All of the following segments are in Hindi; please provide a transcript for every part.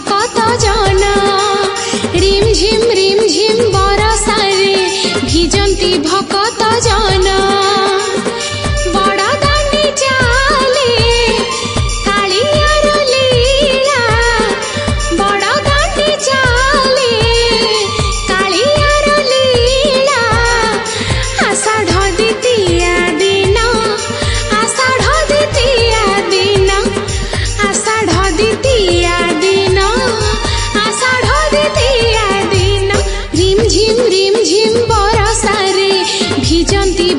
भकत जन रिम झिम बरसारे भिजंती भकत जन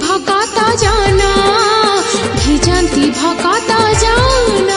भकत जन भिजंती भकत जन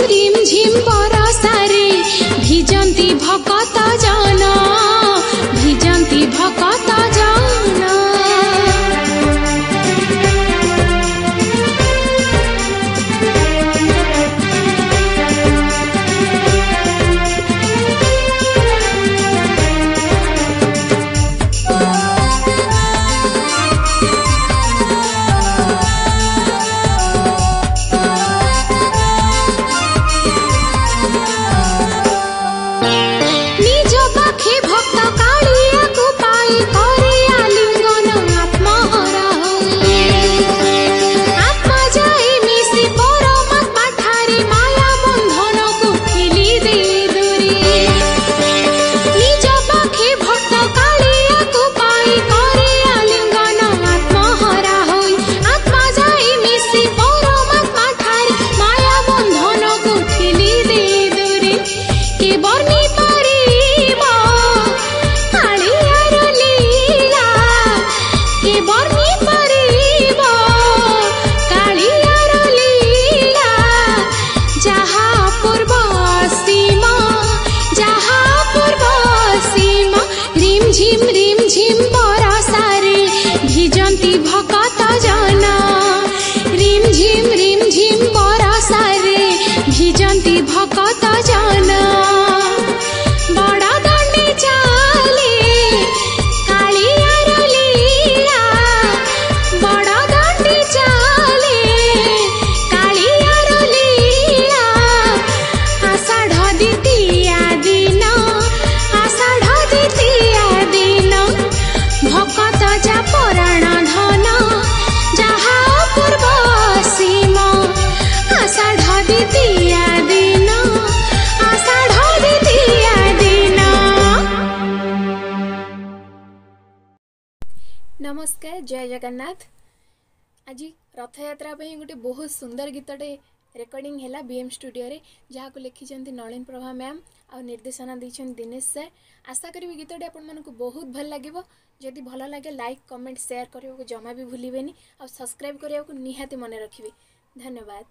रिम झिम बरसारे भिजंती भकत जन भिजंती भकत जन रिम झिम बरसारे भिजंती भकत जन रिम झिम बरसारे भिजंती भकत जन बड़ दांडे चाले कालियार लीला बड़ दांडे चाले कालियार लीला आषाढ़ द्वितीया दिन आषाढ़ द्वितीया भकत जा पुराण धन जहा पूर्व सीम आषाढ़ द्वितीया दिन आषाढ़ द्वितीया दिन। नमस्कार, जय जगन्नाथ। आज रथ यात्रा गोटे बहुत सुंदर गीतटे रेकर्डिंग है बीएम स्टूडियो रे जहाँ को लिखिं नलिन प्रभा मैम आ निर्देशना देछन दिनेश सर। आशा करी गीतटी आपण बहुत भल लगे। जदि भल लगे लाइक कमेंट शेयर करने को जमा भी भूलें और सब्सक्राइब करने को निहाती मन रखिए। धन्यवाद।